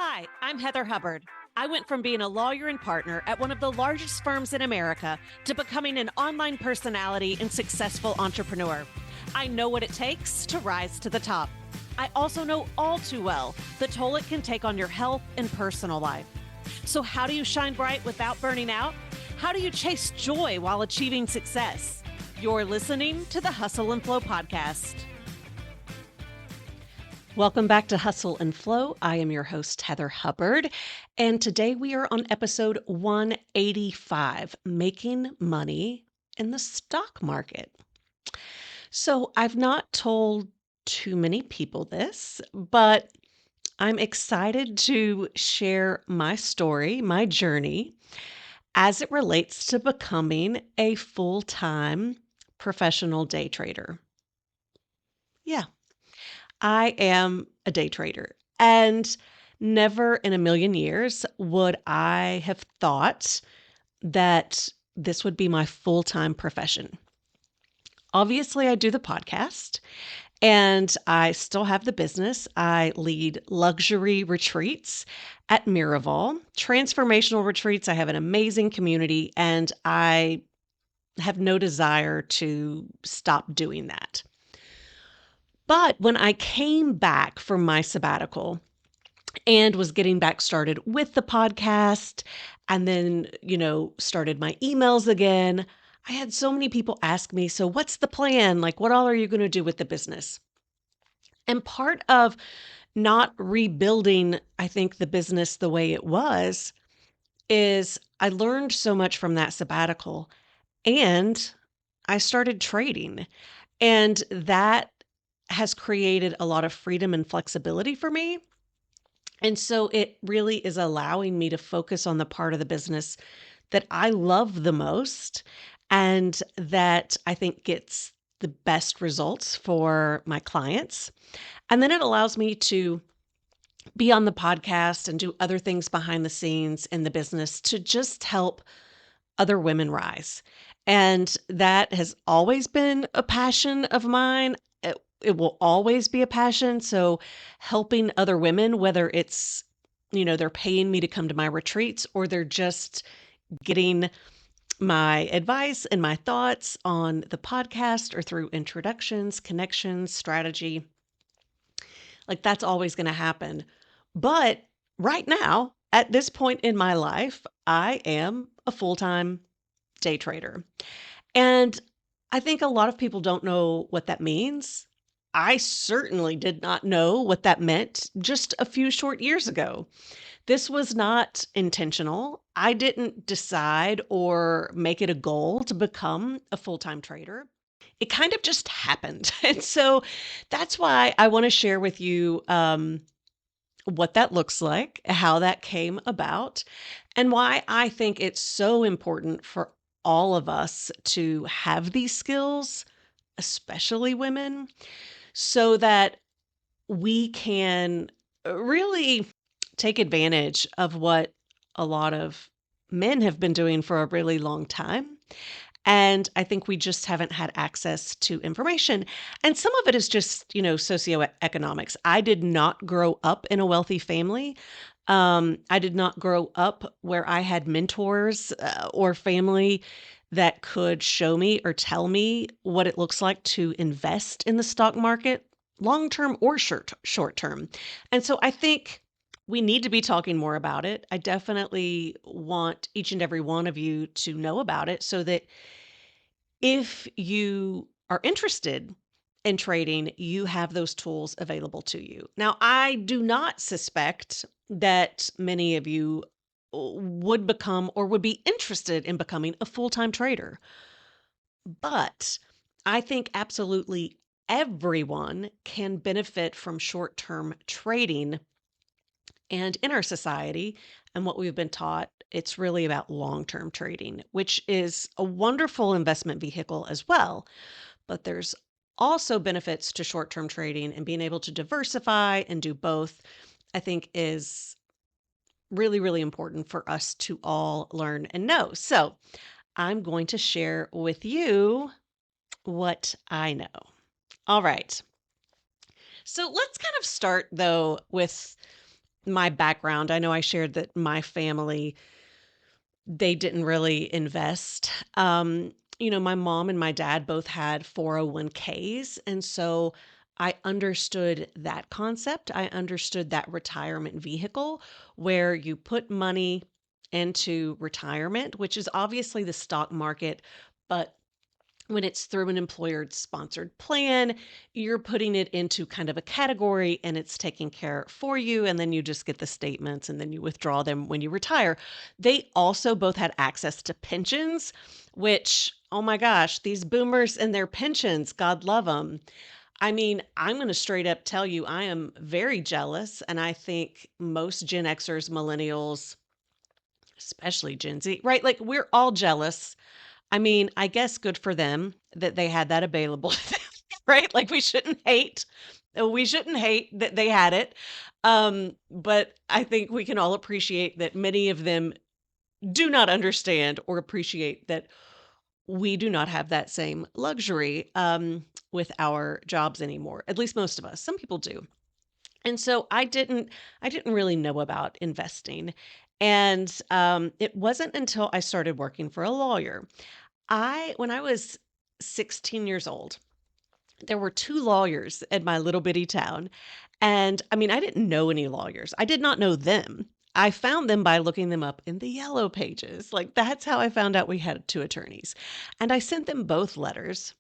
Hi, I'm Heather Hubbard. I went from being a lawyer and partner at one of the largest firms in America to becoming an online personality and successful entrepreneur. I know what it takes to rise to the top. I also know all too well the toll it can take on your health and personal life. So, how do you shine bright without burning out? How do you chase joy while achieving success? You're listening to the Hustle and Flow podcast. Welcome back to Hustle and Flow. I am your host, Heather Hubbard, and today we are on episode 185, Making Money in the Stock Market. So I've not told too many people this, but I'm excited to share my story, my journey, as it relates to becoming a full-time professional day trader. Yeah. I am a day trader, and never in a million years would I have thought that this would be my full-time profession. Obviously, I do the podcast and I still have the business. I lead luxury retreats at Miraval, transformational retreats. I have an amazing community and I have no desire to stop doing that. But when I came back from my sabbatical and was getting back started with the podcast and then, started my emails again, I had so many people ask me, "So what's the plan? Like, what all are you going to do with the business?" And part of not rebuilding, I think, the business the way it was is I learned so much from that sabbatical and I started trading. And that has created a lot of freedom and flexibility for me. And so it really is allowing me to focus on the part of the business that I love the most and that I think gets the best results for my clients. And then it allows me to be on the podcast and do other things behind the scenes in the business to just help other women rise. And that has always been a passion of mine. It will always be a passion. So helping other women, whether it's, they're paying me to come to my retreats or they're just getting my advice and my thoughts on the podcast or through introductions, connections, strategy, like that's always going to happen. But right now, at this point in my life, I am a full-time day trader. And I think a lot of people don't know what that means. I certainly did not know what that meant just a few short years ago. This was not intentional. I didn't decide or make it a goal to become a full-time trader. It kind of just happened. And so that's why I want to share with you what that looks like, how that came about, and why I think it's so important for all of us to have these skills, especially women, so that we can really take advantage of what a lot of men have been doing for a really long time. And I think we just haven't had access to information. And some of it is just, socioeconomics. I did not grow up in a wealthy family. I did not grow up where I had mentors or family that could show me or tell me what it looks like to invest in the stock market, long term or short term. And so I think we need to be talking more about it. I definitely want each and every one of you to know about it so that if you are interested in trading, you have those tools available to you. Now, I do not suspect that many of you would become or would be interested in becoming a full-time trader, but I think absolutely everyone can benefit from short-term trading. And in our society and what we've been taught, it's really about long term trading, which is a wonderful investment vehicle as well. But there's also benefits to short term trading, and being able to diversify and do both, I think, is really, really important for us to all learn and know. So I'm going to share with you what I know. All right. So let's kind of start though with my background, I know I shared that my family, they didn't really invest. My mom and my dad both had 401ks, and so I understood that concept. I understood that retirement vehicle where you put money into retirement, which is obviously the stock market, but when it's through an employer sponsored plan, you're putting it into kind of a category and it's taking care for you. And then you just get the statements and then you withdraw them when you retire. They also both had access to pensions, which, oh my gosh, these boomers and their pensions, God love them. I mean, I'm going to straight up tell you, I am very jealous. And I think most Gen Xers, millennials, especially Gen Z, right? Like we're all jealous. I mean, I guess good for them that they had that available, to them, right? Like we shouldn't hate that they had it. But I think we can all appreciate that many of them do not understand or appreciate that we do not have that same luxury with our jobs anymore. At least most of us. Some people do. And so I didn't really know about investing. And it wasn't until I started working for a lawyer. When I was 16 years old, there were 2 lawyers in my little bitty town, and, I mean, I didn't know any lawyers. I did not know them. I found them by looking them up in the Yellow Pages, like, that's how I found out we had 2 attorneys, and I sent them both letters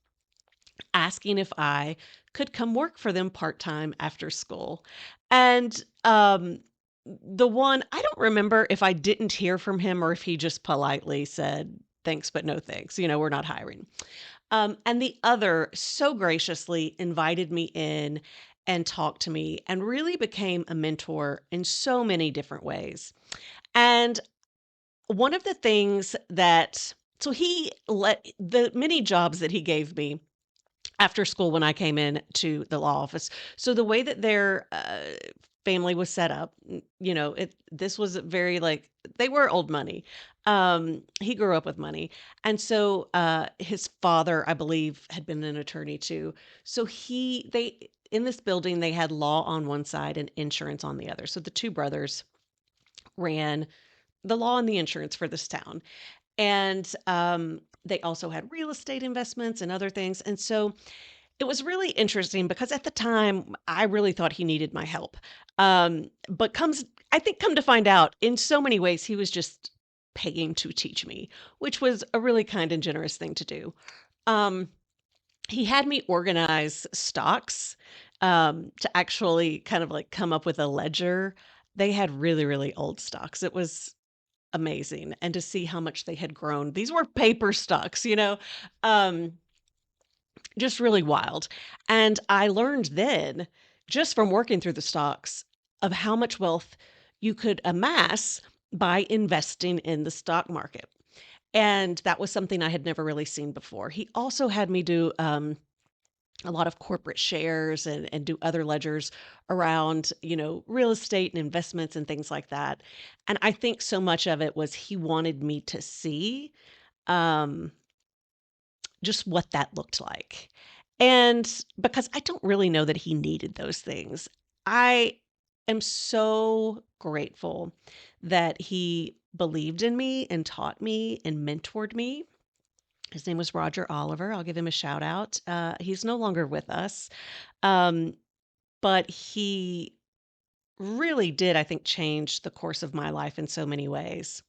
asking if I could come work for them part-time after school, and, the one I don't remember if I didn't hear from him or if he just politely said, "Thanks, but no thanks, we're not hiring." And the other so graciously invited me in and talked to me and really became a mentor in so many different ways. And one of the things that so he let the many jobs that he gave me after school when I came in to the law office. So the way that their family was set up, this was very like they were old money. He grew up with money, and so his father, I believe, had been an attorney too. So they in this building they had law on one side and insurance on the other. So the two brothers ran the law and the insurance for this town, and they also had real estate investments and other things. And so it was really interesting because at the time, I really thought he needed my help. But I think come to find out, in so many ways, he was just paying to teach me, which was a really kind and generous thing to do. Um, he had me organize stocks to actually kind of like come up with a ledger. They had really, really old stocks. It was amazing. And to see how much they had grown. These were paper stocks. Um, just really wild. And I learned then, just from working through the stocks, of how much wealth you could amass by investing in the stock market. And that was something I had never really seen before. He also had me do a lot of corporate shares and do other ledgers around, real estate and investments and things like that. And I think so much of it was he wanted me to see. Um, just what that looked like. And because I don't really know that he needed those things, I am so grateful that he believed in me and taught me and mentored me. His name was Roger Oliver. I'll give him a shout out. He's no longer with us, um, but he really did, I think, change the course of my life in so many ways.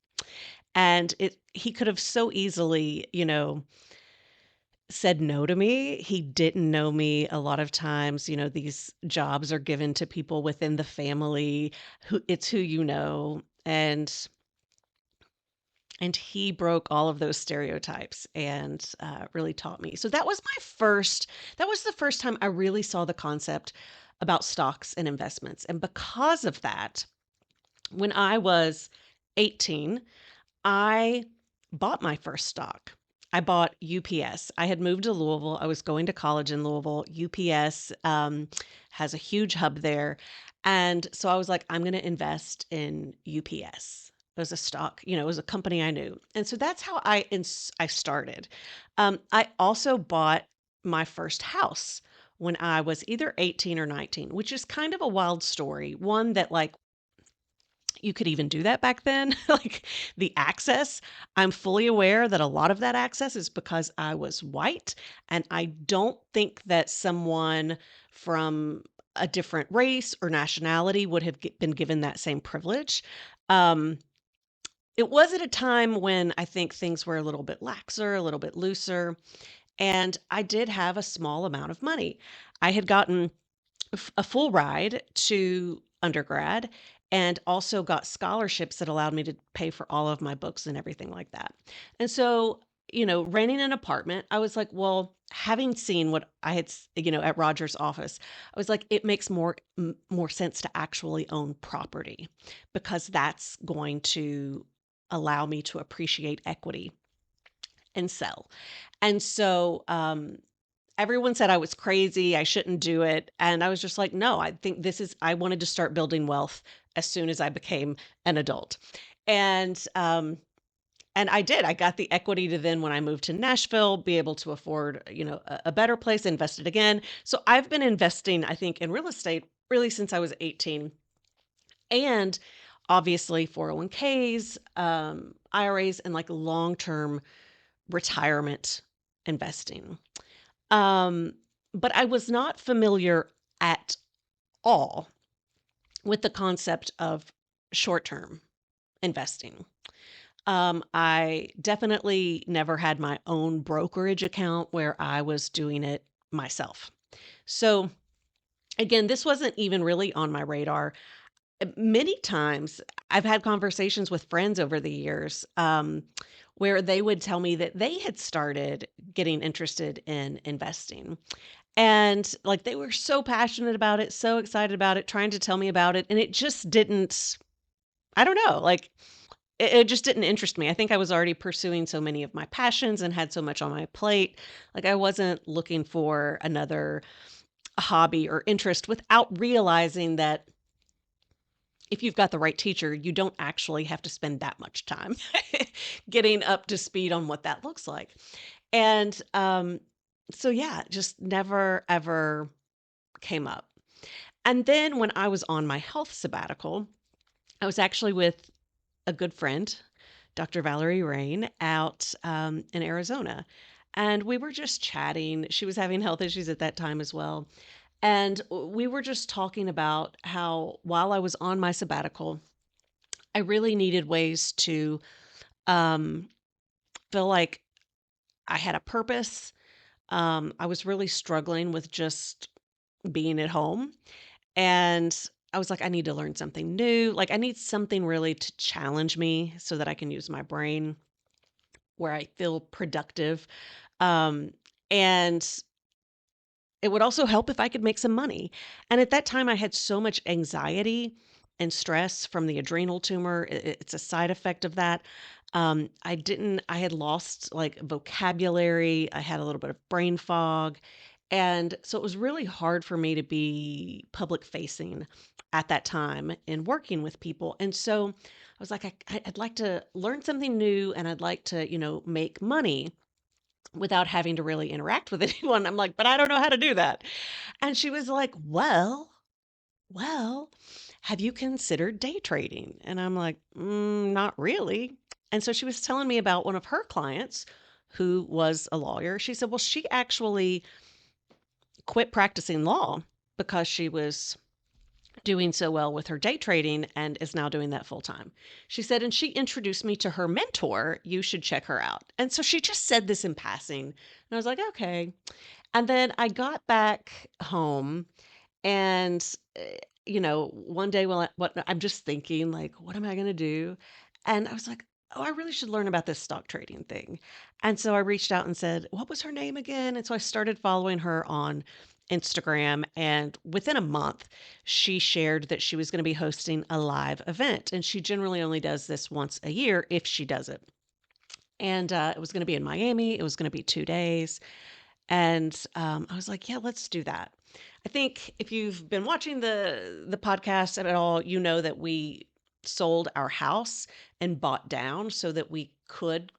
And he could have so easily, said no to me. He didn't know me a lot of times, these jobs are given to people within the family who it's who you know, and he broke all of those stereotypes and really taught me. So that was the first time I really saw the concept about stocks and investments. And because of that, when I was 18, I bought my first stock. I bought UPS. I had moved to Louisville. I was going to college in Louisville. UPS has a huge hub there. And so I was like, I'm going to invest in UPS. It was a stock, it was a company I knew. And so that's how I started. I also bought my first house when I was either 18 or 19, which is kind of a wild story. One that like you could even do that back then, like the access. I'm fully aware that a lot of that access is because I was white, and I don't think that someone from a different race or nationality would have been given that same privilege. Um, it was at a time when I think things were a little bit laxer, a little bit looser, and I did have a small amount of money. I had gotten a full ride to undergrad and also got scholarships that allowed me to pay for all of my books and everything like that. And so, renting an apartment, I was like, well, having seen what I had, at Roger's office, I was like, it makes more sense to actually own property because that's going to allow me to appreciate equity and sell. And so, everyone said I was crazy, I shouldn't do it, and I was just like, "No, I think I wanted to start building wealth as soon as I became an adult." And, and I did. I got the equity to then when I moved to Nashville, be able to afford, a better place, invested again. So I've been investing, I think, in real estate really since I was 18, and obviously 401ks, IRAs, and, like, long-term retirement investing. Um, but I was not familiar at all with the concept of short-term investing. I definitely never had my own brokerage account where I was doing it myself. So again, this wasn't even really on my radar. Many times I've had conversations with friends over the years, where they would tell me that they had started getting interested in investing. And, like, they were so passionate about it, so excited about it, trying to tell me about it, and it just didn't, I don't know, like, it just didn't interest me. I think I was already pursuing so many of my passions and had so much on my plate. Like, I wasn't looking for another hobby or interest without realizing that if you've got the right teacher, you don't actually have to spend that much time getting up to speed on what that looks like. And, so yeah, just never ever came up. And then when I was on my health sabbatical, I was actually with a good friend, Dr. Valerie Rain, out in Arizona. And we were just chatting. She was having health issues at that time as well. And we were just talking about how while I was on my sabbatical, I really needed ways to um, feel like I had a purpose. I was really struggling with just being at home. And I was like, I need to learn something new. Like, I need something really to challenge me so that I can use my brain where I feel productive. Um, and it would also help if I could make some money. And at that time, I had so much anxiety and stress from the adrenal tumor. It's a side effect of that. I had lost like vocabulary. I had a little bit of brain fog. And so it was really hard for me to be public facing at that time in working with people. And so I was like, I'd like to learn something new and I'd like to, make money without having to really interact with anyone. I'm like, but I don't know how to do that. And she was like, well, have you considered day trading? And I'm like, not really. And so she was telling me about one of her clients who was a lawyer. She said, well, she actually quit practicing law because she was doing so well with her day trading and is now doing that full time. She said, and she introduced me to her mentor. You should check her out. And so she just said this in passing. And I was like, okay. And then I got back home and, one day when I'm just thinking, like, what am I going to do? And I was like, oh, I really should learn about this stock trading thing. And so I reached out and said, what was her name again? And so I started following her on Instagram. And within a month, she shared that she was going to be hosting a live event. And she generally only does this once a year if she does it. And it was going to be in Miami, it was going to be 2 days. And, I was like, "Yeah, let's do that." I think if you've been watching the podcast at all, you know that we sold our house and bought down so that we could,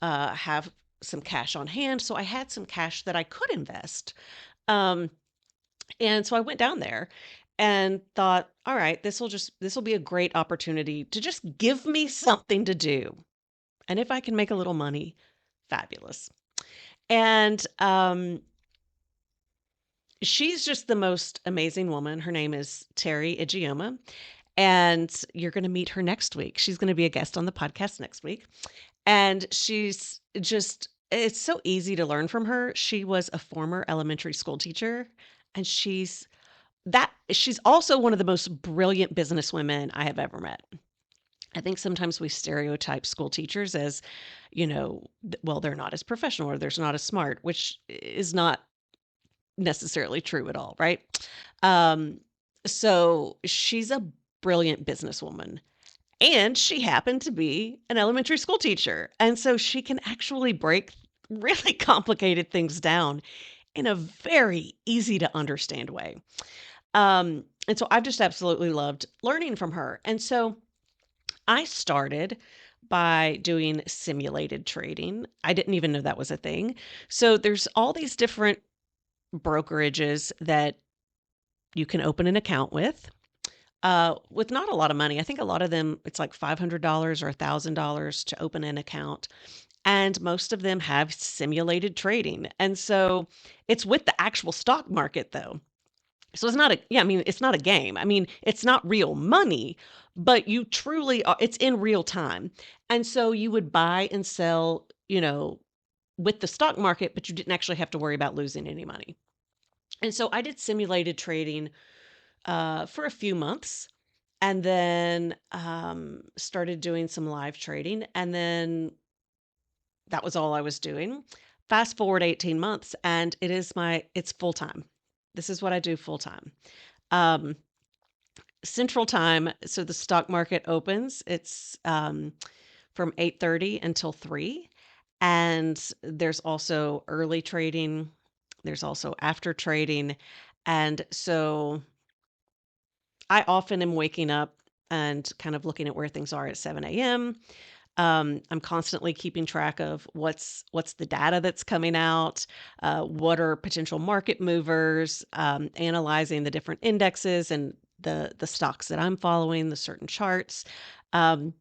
have some cash on hand. So I had some cash that I could invest. Um, and so I went down there and thought, all right, this will be a great opportunity to just give me something to do. And if I can make a little money, fabulous. And she's just the most amazing woman. Her name is Terry Igioma, and you're going to meet her next week. She's going to be a guest on the podcast next week. And she's just, it's so easy to learn from her. She was a former elementary school teacher, and she's also one of the most brilliant businesswomen I have ever met. I think sometimes we stereotype school teachers as, well, they're not as professional or they're not as smart, which is not necessarily true at all, right? Um, so she's a brilliant businesswoman. And she happened to be an elementary school teacher. And so she can actually break really complicated things down in a very easy to understand way. And so I've just absolutely loved learning from her. And so I started by doing simulated trading. I didn't even know that was a thing. So there's all these different brokerages that you can open an account with not a lot of money. I think a lot of them, it's like $500 or $1,000 to open an account. And most of them have simulated trading. And so it's with the actual stock market, though. So it's not it's not a game. I mean, it's not real money, but you truly are, it's in real time. And so you would buy and sell, with the stock market, but you didn't actually have to worry about losing any money. And so I did simulated trading for a few months and then started doing some live trading. And then that was all I was doing. Fast forward 18 months, and it's full time. This is what I do full time. Um, Central time. So the stock market opens. It's from 8:30 until 3. And there's also early trading. There's also after trading. And so I often am waking up and kind of looking at where things are at 7 a.m. I'm constantly keeping track of what's the data that's coming out, what are potential market movers, analyzing the different indexes and the stocks that I'm following, the certain charts, um,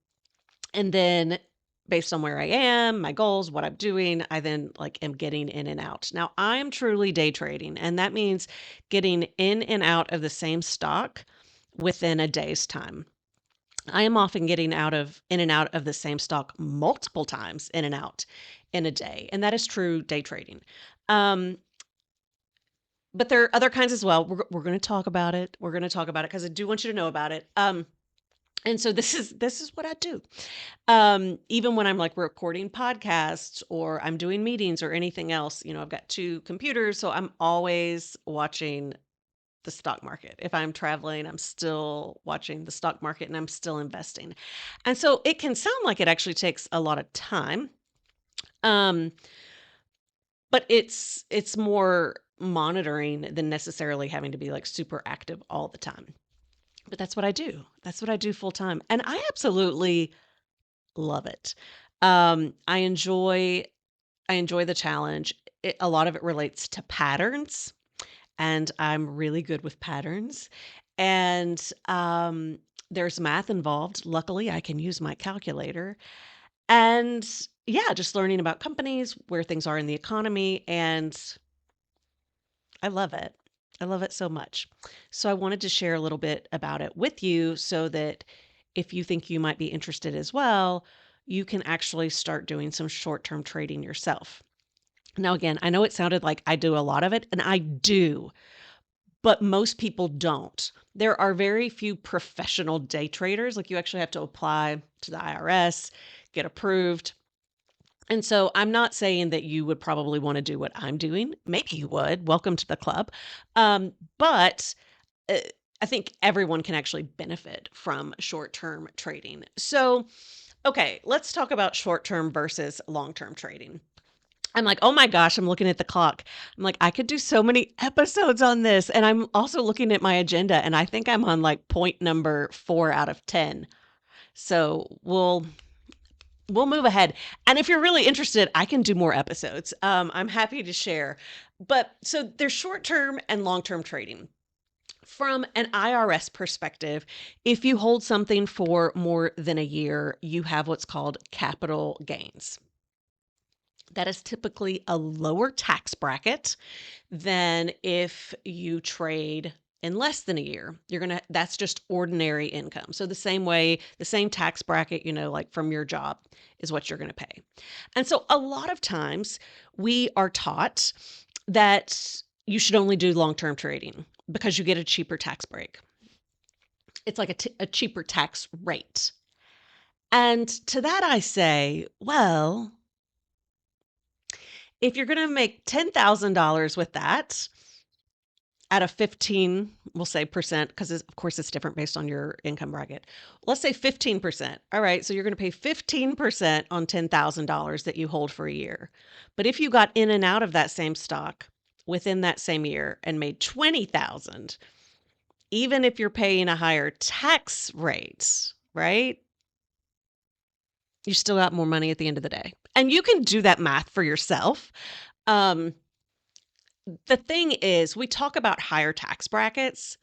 and then based on where I am, my goals, what I'm doing, I then like am getting in and out. Now I am truly day trading, and that means getting in and out of the same stock within a day's time. I am often getting in and out of the same stock multiple times in and out in a day, and that is true day trading. Um, but there are other kinds as well. We're going to talk about it. We're going to talk about it because I do want you to know about it. And so this is what I do. Even when I'm like recording podcasts or I'm doing meetings or anything else, I've got two computers, so I'm always watching the stock market. If I'm traveling, I'm still watching the stock market and I'm still investing. And so it can sound like it actually takes a lot of time. Um, but it's more monitoring than necessarily having to be like super active all the time. But that's what I do. That's what I do full time. And I absolutely love it. I enjoy the challenge. A lot of it relates to patterns, and I'm really good with patterns. And there's math involved. Luckily, I can use my calculator. And yeah, just learning about companies, where things are in the economy. And I love it. I love it so much. So I wanted to share a little bit about it with you so that if you think you might be interested as well, you can actually start doing some short term trading yourself. Now, again, I know it sounded like I do a lot of it, and I do. But most people don't. There are very few professional day traders. Like you actually have to apply to the IRS, get approved. And so I'm not saying that you would probably want to do what I'm doing. Maybe you would. Welcome to the club. But uh, I think everyone can actually benefit from short term trading. So, okay, let's talk about short term versus long term trading. I'm like, oh my gosh, I'm looking at the clock. I'm like, I could do so many episodes on this. And I'm also looking at my agenda, and I think I'm on like point number 4 out of 10. So we'll move ahead. And if you're really interested, I can do more episodes. I'm happy to share. But so there's short term and long term trading. From an IRS perspective, if you hold something for more than a year, you have what's called capital gains. That is typically a lower tax bracket than if you trade in less than a year. That's just ordinary income. So the same way, the same tax bracket, like from your job is what you're going to pay. And so a lot of times we are taught that you should only do long-term trading because you get a cheaper tax break. It's like a cheaper tax rate. And to that I say, well, if you're going to make $10,000 with that at a 15, we'll say percent, because of course it's different based on your income bracket. Let's say 15%. All right. So you're going to pay 15% on $10,000 that you hold for a year. But if you got in and out of that same stock within that same year and made 20,000, even if you're paying a higher tax rate, right? You still got more money at the end of the day. And you can do that math for yourself. Um, the thing is, we talk about higher tax brackets.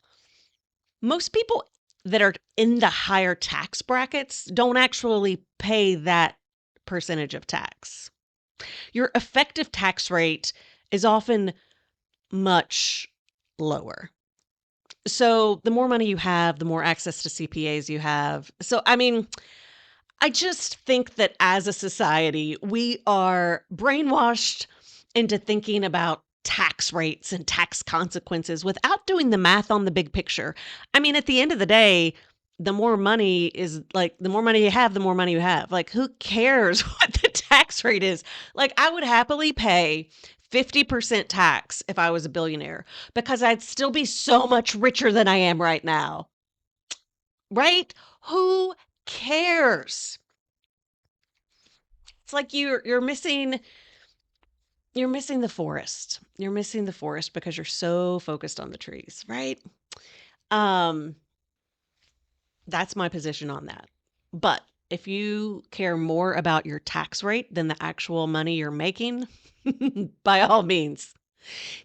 Most people that are in the higher tax brackets don't actually pay that percentage of tax. Your effective tax rate is often much lower. So the more money you have, the more access to CPAs you have. So, I mean, I just think that as a society, we are brainwashed into thinking about tax rates and tax consequences without doing the math on the big picture. I mean, at the end of the day, the more money is like the more money you have, the more money you have. Like, who cares what the tax rate is? Like, I would happily pay 50% tax if I was a billionaire because I'd still be so much richer than I am right now. Right? Who cares? It's like you're missing the forest. You're missing the forest because you're so focused on the trees, right? Um, that's my position on that. But if you care more about your tax rate than the actual money you're making, by all means,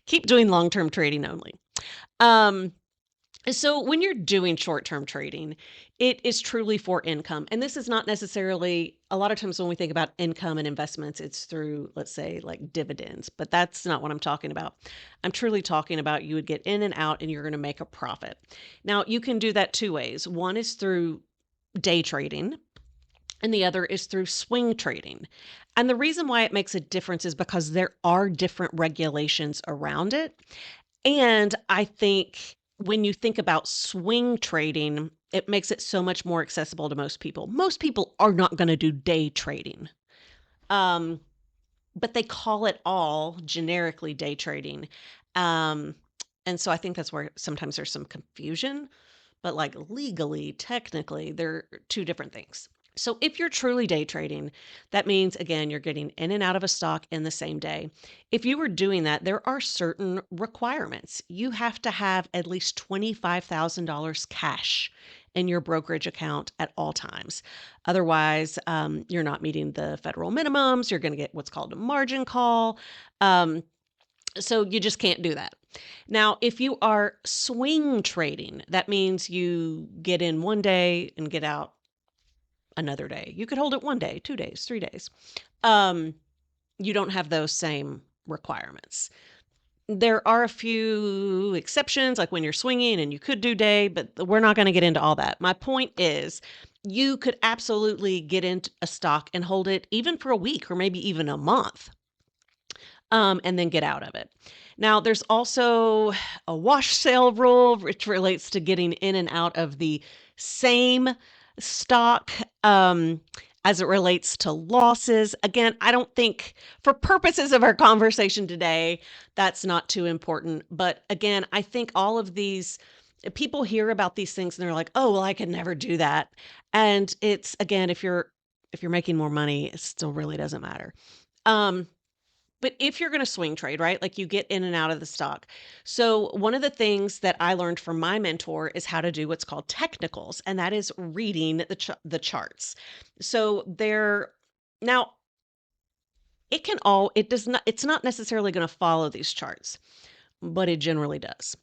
keep doing long-term trading only. Um, So when you're doing short-term trading, it is truly for income. And this is not necessarily a lot of times when we think about income and investments, it's through, let's say, like dividends, but that's not what I'm talking about. I'm truly talking about you would get in and out and you're going to make a profit. Now, you can do that two ways. One is through day trading, and the other is through swing trading. And the reason why it makes a difference is because there are different regulations around it. And I think when you think about swing trading, it makes it so much more accessible to most people. Most people are not going to do day trading, um, but they call it all generically day trading. Um, and so I think that's where sometimes there's some confusion, but like legally, technically, they're two different things. So if you're truly day trading, that means, again, you're getting in and out of a stock in the same day. If you were doing that, there are certain requirements. You have to have at least $25,000 cash in your brokerage account at all times. Otherwise, you're not meeting the federal minimums. You're going to get what's called a margin call. Um, so you just can't do that. Now, if you are swing trading, that means you get in one day and get out another day. You could hold it 1 day, 2 days, 3 days. Um, you don't have those same requirements. There are a few exceptions, like when you're swinging and you could do day, but we're not going to get into all that. My point is, you could absolutely get into a stock and hold it even for a week or maybe even a month, and then get out of it. Now, there's also a wash sale rule, which relates to getting in and out of the same stock, as it relates to losses. Again, I don't think, for purposes of our conversation today, that's not too important. But again, I think all of these people hear about these things and they're like, "Oh, well, I could never do that." And it's again, if you're making more money, it still really doesn't matter. Um, but if you're going to swing trade, right? Like you get in and out of the stock. So, one of the things that I learned from my mentor is how to do what's called technicals, and that is reading the charts. So, there now it's not necessarily going to follow these charts, but it generally does.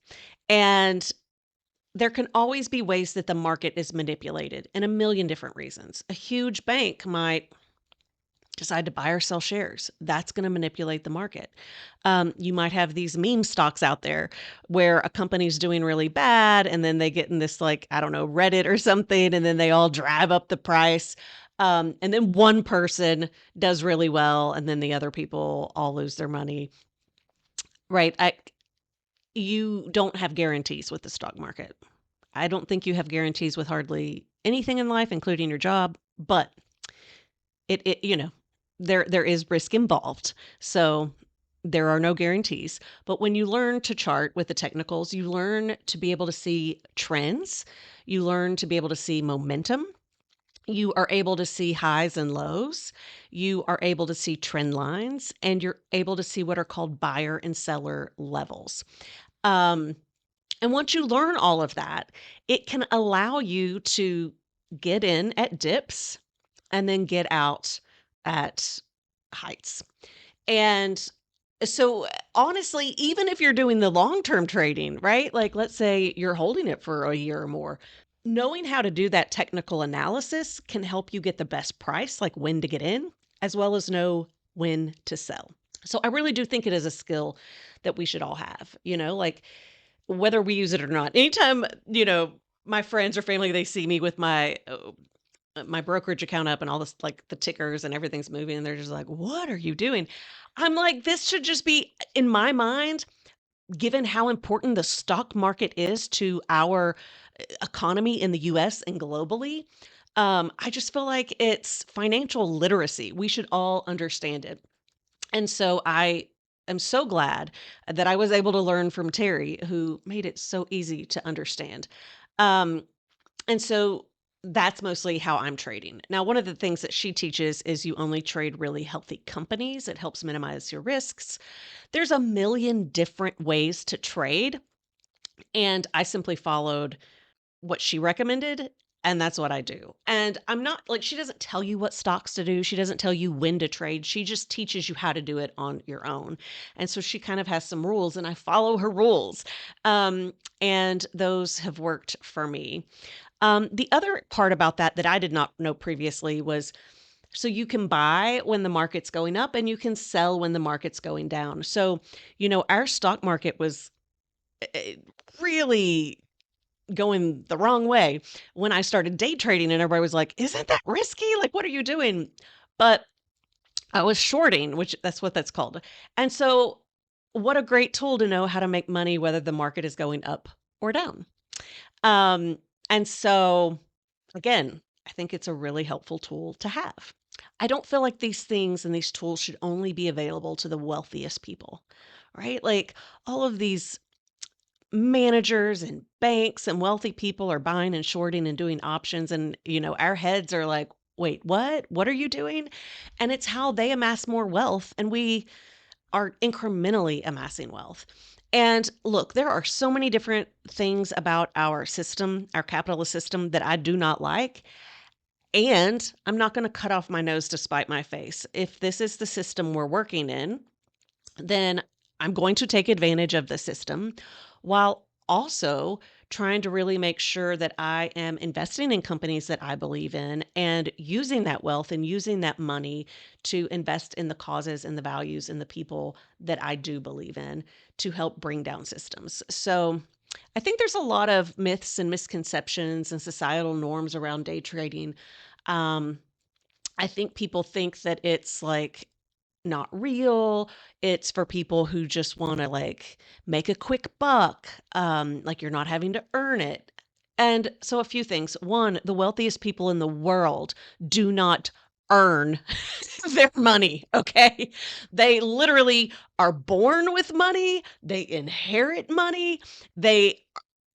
And there can always be ways that the market is manipulated in a million different reasons. A huge bank might decide to buy or sell shares. That's going to manipulate the market. You might have these meme stocks out there where a company's doing really bad and then they get in this, like, I don't know, Reddit or something, and then they all drive up the price. And then one person does really well and then the other people all lose their money. Right. You don't have guarantees with the stock market. I don't think you have guarantees with hardly anything in life, including your job, but there is risk involved. So there are no guarantees. But when you learn to chart with the technicals, you learn to be able to see trends. You learn to be able to see momentum. You are able to see highs and lows. You are able to see trend lines, and you're able to see what are called buyer and seller levels. Um, and once you learn all of that, it can allow you to get in at dips and then get out at heights. And so, honestly, even if you're doing the long-term trading, right? Like, let's say you're holding it for a year or more, knowing how to do that technical analysis can help you get the best price, like when to get in, as well as know when to sell. So I really do think it is a skill that we should all have, like whether we use it or not. Anytime, my friends or family, they see me with my brokerage account up and all this, like the tickers and everything's moving, and they're just like, "What are you doing?" I'm like, this should just be in my mind, given how important the stock market is to our economy in the US and globally. I just feel like it's financial literacy. We should all understand it. And so I am so glad that I was able to learn from Terry, who made it so easy to understand. Um, and so that's mostly how I'm trading. Now, one of the things that she teaches is you only trade really healthy companies. It helps minimize your risks. There's a million different ways to trade, and I simply followed what she recommended, and that's what I do. And I'm not like, she doesn't tell you what stocks to do. She doesn't tell you when to trade. She just teaches you how to do it on your own. And so she kind of has some rules, and I follow her rules. And those have worked for me. The other part about that I did not know previously was, so you can buy when the market's going up and you can sell when the market's going down. So, our stock market was eh, really going the wrong way when I started day trading, and everybody was like, "Isn't that risky? Like, what are you doing?" But I was shorting, which that's what that's called. And so, what a great tool to know how to make money whether the market is going up or down. Um, and so, again, I think it's a really helpful tool to have. I don't feel like these things and these tools should only be available to the wealthiest people, right? Like all of these managers and banks and wealthy people are buying and shorting and doing options, and our heads are like, wait, what are you doing? And it's how they amass more wealth, and we are incrementally amassing wealth. And look, there are so many different things about our system, our capitalist system, that I do not like, and I'm not going to cut off my nose to spite my face. If this is the system we're working in, then I'm going to take advantage of the system while also trying to really make sure that I am investing in companies that I believe in and using that wealth and using that money to invest in the causes and the values and the people that I do believe in to help bring down systems. So I think there's a lot of myths and misconceptions and societal norms around day trading. Um, I think people think that it's like not real. It's for people who just want to like make a quick buck. Like you're not having to earn it. And so a few things. One, the wealthiest people in the world do not earn their money, okay? They literally are born with money, they inherit money, they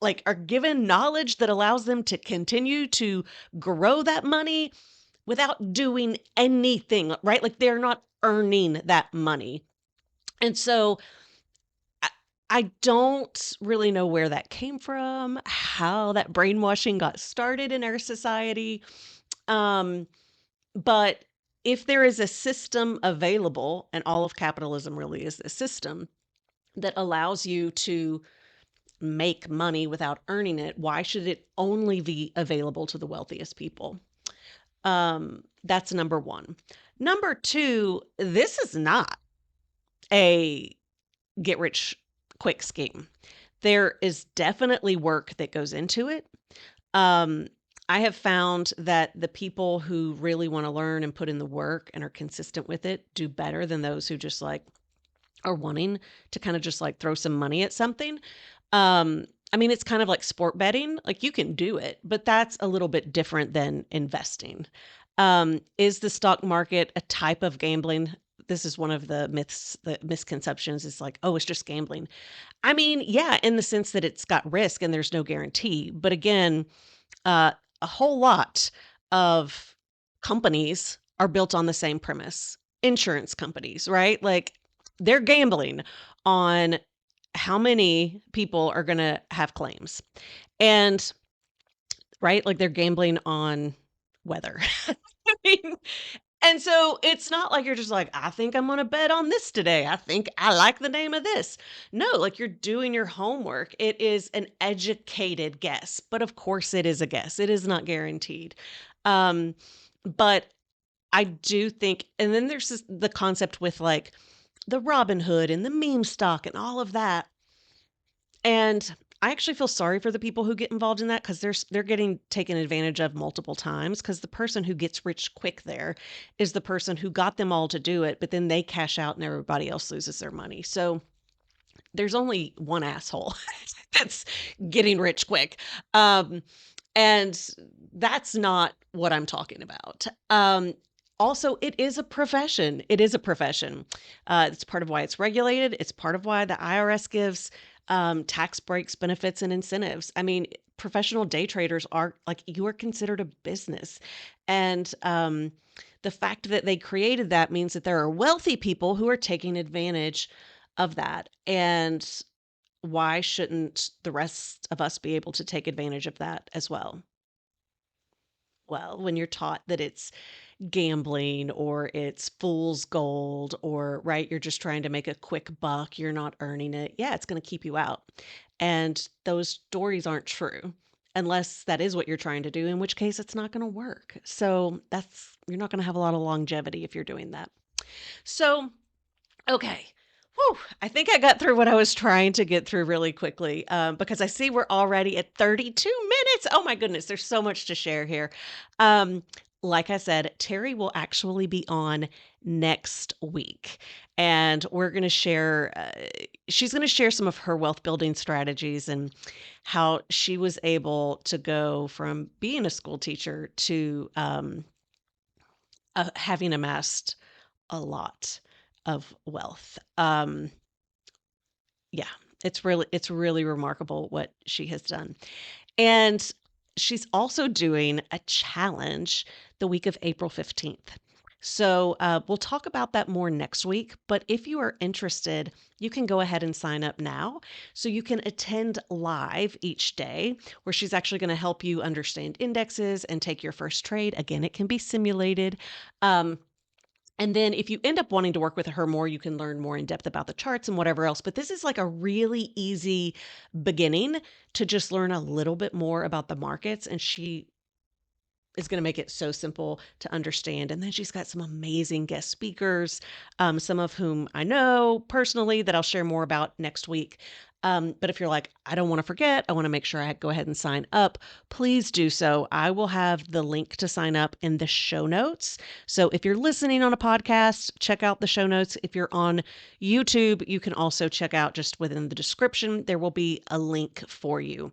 like are given knowledge that allows them to continue to grow that money without doing anything, right? Like they're not earning that money. And so I, I don't really know where that came from, how that brainwashing got started in our society. Um, but if there is a system available, and all of capitalism really is a system that allows you to make money without earning it, why should it only be available to the wealthiest people? That's number one. Number two, this is not a get rich quick scheme. There is definitely work that goes into it. Um, I have found that the people who really want to learn and put in the work and are consistent with it do better than those who just like are wanting to kind of just like throw some money at something. I mean, it's kind of like sport betting. Like you can do it, but that's a little bit different than investing. Is the stock market a type of gambling? This is one of the myths, the misconceptions is like, oh, it's just gambling. I mean, yeah, in the sense that it's got risk and there's no guarantee. But again, uh, a whole lot of companies are built on the same premise. Insurance companies, right? Like they're gambling on how many people are going to have claims. And right, like they're gambling on weather. I mean, and so it's not like you're just like, I think I'm going to bet on this today. I think I like the name of this. No, like you're doing your homework. It is an educated guess, but of course it is a guess. It is not guaranteed. Um, but I do think, and then there's the concept with like the Robin Hood and the meme stock and all of that. And I actually feel sorry for the people who get involved in that because they're getting taken advantage of multiple times because the person who gets rich quick there is the person who got them all to do it, but then they cash out and everybody else loses their money. So there's only one asshole that's getting rich quick. Um, and that's not what I'm talking about. Also, it is a profession. It is a profession. It's part of why it's regulated. It's part of why the IRS gives tax breaks, benefits, and incentives. I mean, professional day traders are like you are considered a business. And the fact that they created that means that there are wealthy people who are taking advantage of that. And why shouldn't the rest of us be able to take advantage of that as well? Well, when you're taught that it's gambling or it's fool's gold or, right, you're just trying to make a quick buck, you're not earning it. Yeah, it's going to keep you out. And those stories aren't true unless that is what you're trying to do, in which case it's not going to work. So you're not going to have a lot of longevity if you're doing that. So okay. Whew, I think I got through what I was trying to get through really quickly because I see we're already at 32 minutes. Oh my goodness, there's so much to share here. Um, like I said, Terry will actually be on next week, and we're going to share, she's going to share some of her wealth building strategies and how she was able to go from being a school teacher to having amassed a lot of wealth. Yeah, it's really remarkable what she has done. And she's also doing a challenge the week of April 15th. So we'll talk about that more next week. But if you are interested, you can go ahead and sign up now. So you can attend live each day, where she's actually going to help you understand indexes and take your first trade. Again, it can be simulated. Um, and then if you end up wanting to work with her more, you can learn more in depth about the charts and whatever else. But this is like a really easy beginning to just learn a little bit more about the markets. And she is going to make it so simple to understand. And then she's got some amazing guest speakers, some of whom I know personally that I'll share more about next week. But if you're like, I don't want to forget, I want to make sure I go ahead and sign up, please do so. I will have the link to sign up in the show notes. So if you're listening on a podcast, check out the show notes. If you're on YouTube, you can also check out just within the description, there will be a link for you.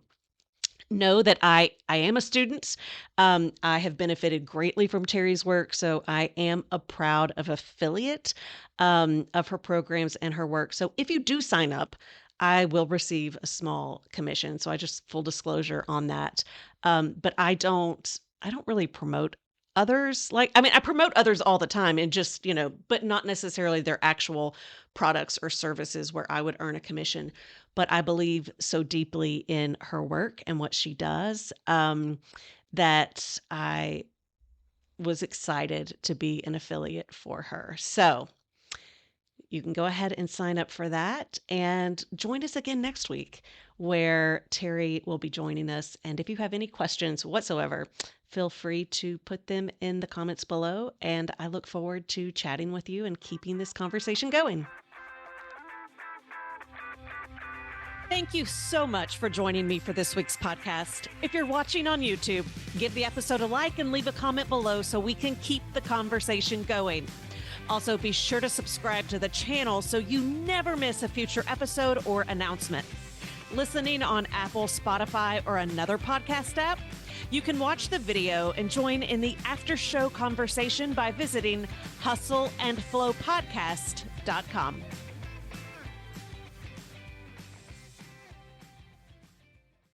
Know that I am a student. I have benefited greatly from Terry's work, so I am a proud of affiliate of her programs and her work. So if you do sign up, I will receive a small commission. So I just full disclosure on that. But I don't really promote others. Like, I mean, I promote others all the time and just, but not necessarily their actual products or services where I would earn a commission. But I believe so deeply in her work and what she does, that I was excited to be an affiliate for her. So you can go ahead and sign up for that and join us again next week where Terry will be joining us. And if you have any questions whatsoever, feel free to put them in the comments below. And I look forward to chatting with you and keeping this conversation going. Thank you so much for joining me for this week's podcast. If you're watching on YouTube, give the episode a like and leave a comment below so we can keep the conversation going. Also, be sure to subscribe to the channel so you never miss a future episode or announcement. Listening on Apple, Spotify, or another podcast app, you can watch the video and join in the after-show conversation by visiting hustleandflowpodcast.com.